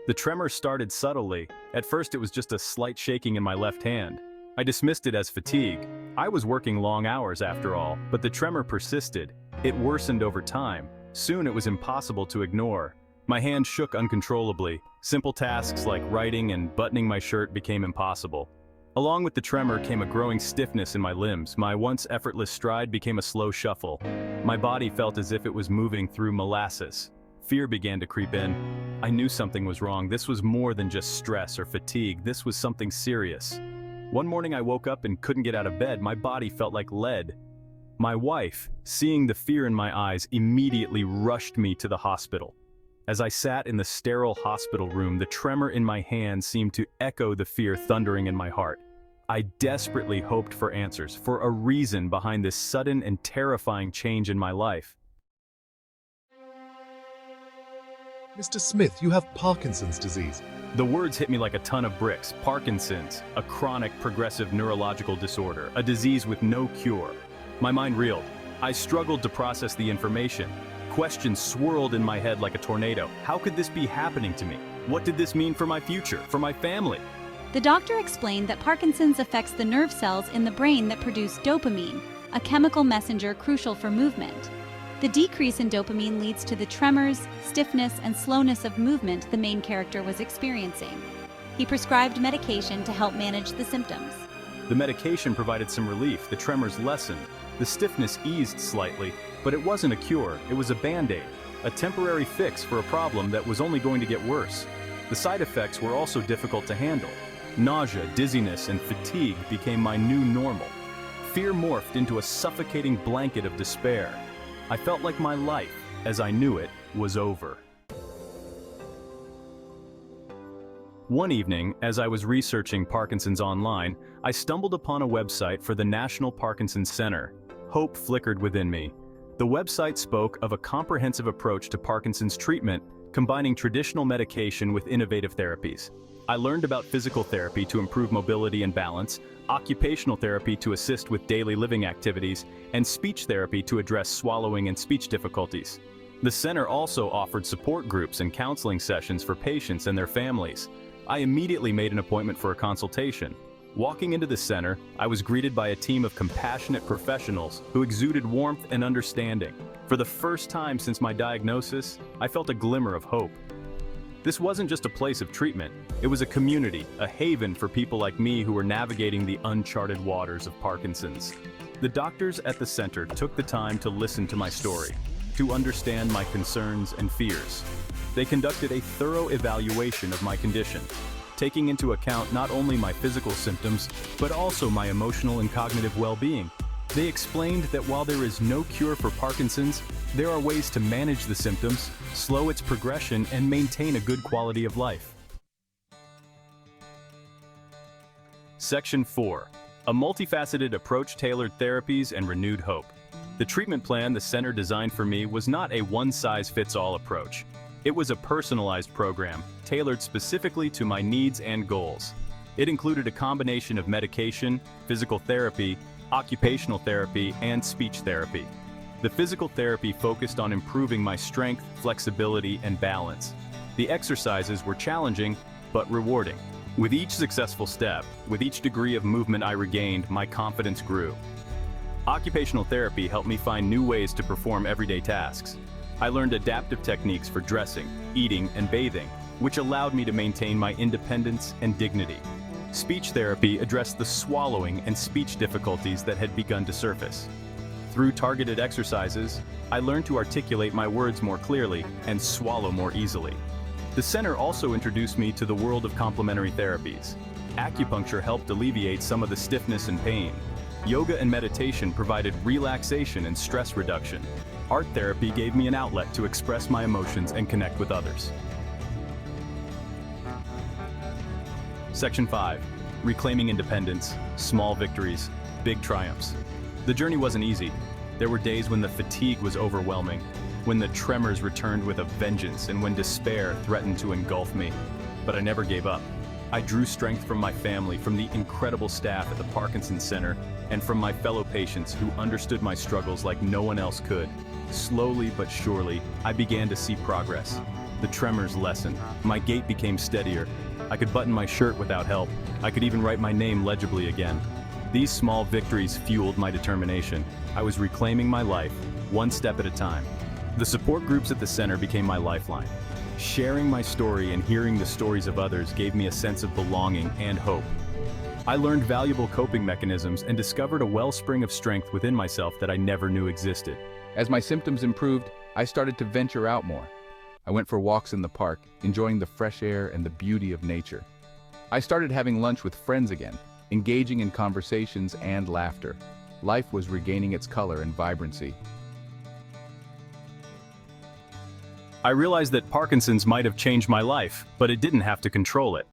The tremor started subtly. At first it was just a slight shaking in my left hand. I dismissed it as fatigue. I was working long hours after all, but the tremor persisted. It worsened over time. Soon it was impossible to ignore. My hand shook uncontrollably. Simple tasks like writing and buttoning my shirt became impossible. Along with the tremor came a growing stiffness in my limbs. My once effortless stride became a slow shuffle. My body felt as if it was moving through molasses. Fear began to creep in. I knew something was wrong. This was more than just stress or fatigue. This was something serious. One morning I woke up and couldn't get out of bed. My body felt like lead. My wife, seeing the fear in my eyes, immediately rushed me to the hospital. As I sat in the sterile hospital room, the tremor in my hand seemed to echo the fear thundering in my heart. I desperately hoped for answers, for a reason behind this sudden and terrifying change in my life. Mr. Smith, you have Parkinson's disease. The words hit me like a ton of bricks. Parkinson's, a chronic progressive neurological disorder, a disease with no cure. My mind reeled. I struggled to process the information. Questions swirled in my head like a tornado. How could this be happening to me? What did this mean for my future, for my family? The doctor explained that Parkinson's affects the nerve cells in the brain that produce dopamine, a chemical messenger crucial for movement. The decrease in dopamine leads to the tremors, stiffness, and slowness of movement the main character was experiencing. He prescribed medication to help manage the symptoms. The medication provided some relief. The tremors lessened. The stiffness eased slightly, but it wasn't a cure. It was a band-aid, a temporary fix for a problem that was only going to get worse. The side effects were also difficult to handle. Nausea, dizziness, and fatigue became my new normal. Fear morphed into a suffocating blanket of despair. I felt like my life, as I knew it, was over. One evening, as I was researching Parkinson's online, I stumbled upon a website for the National Parkinson Center. Hope flickered within me. The website spoke of a comprehensive approach to Parkinson's treatment, combining traditional medication with innovative therapies. I learned about physical therapy to improve mobility and balance, occupational therapy to assist with daily living activities, and speech therapy to address swallowing and speech difficulties. The center also offered support groups and counseling sessions for patients and their families. I immediately made an appointment for a consultation. Walking into the center, I was greeted by a team of compassionate professionals who exuded warmth and understanding. For the first time since my diagnosis, I felt a glimmer of hope. This wasn't just a place of treatment, it was a community, a haven for people like me who were navigating the uncharted waters of Parkinson's. The doctors at the center took the time to listen to my story, to understand my concerns and fears. They conducted a thorough evaluation of my condition, taking into account not only my physical symptoms, but also my emotional and cognitive well-being. They explained that while there is no cure for Parkinson's, there are ways to manage the symptoms, slow its progression, and maintain a good quality of life. Section 4. A multifaceted approach, tailored therapies, and renewed hope. The treatment plan the center designed for me was not a one-size-fits-all approach. It was a personalized program, tailored specifically to my needs and goals. It included a combination of medication, physical therapy, occupational therapy, and speech therapy. The physical therapy focused on improving my strength, flexibility, and balance. The exercises were challenging, but rewarding. With each successful step, with each degree of movement I regained, my confidence grew. Occupational therapy helped me find new ways to perform everyday tasks. I learned adaptive techniques for dressing, eating, and bathing, which allowed me to maintain my independence and dignity. Speech therapy addressed the swallowing and speech difficulties that had begun to surface. Through targeted exercises, I learned to articulate my words more clearly and swallow more easily. The center also introduced me to the world of complementary therapies. Acupuncture helped alleviate some of the stiffness and pain. Yoga and meditation provided relaxation and stress reduction. Art therapy gave me an outlet to express my emotions and connect with others. Section 5. Reclaiming independence, small victories, big triumphs. The journey wasn't easy. There were days when the fatigue was overwhelming, when the tremors returned with a vengeance, and when despair threatened to engulf me. But I never gave up. I drew strength from my family, from the incredible staff at the Parkinson Center, and from my fellow patients who understood my struggles like no one else could. Slowly but surely, I began to see progress. the tremors lessened. My gait became steadier. I could button my shirt without help. I could even write my name legibly again. These small victories fueled my determination. I was reclaiming my life, one step at a time. The support groups at the center became my lifeline. Sharing my story and hearing the stories of others gave me a sense of belonging and hope. I learned valuable coping mechanisms and discovered a wellspring of strength within myself that I never knew existed. As my symptoms improved, I started to venture out more. I went for walks in the park, enjoying the fresh air and the beauty of nature. I started having lunch with friends again, engaging in conversations and laughter. Life was regaining its color and vibrancy. I realized that Parkinson's might have changed my life, but it didn't have to control it.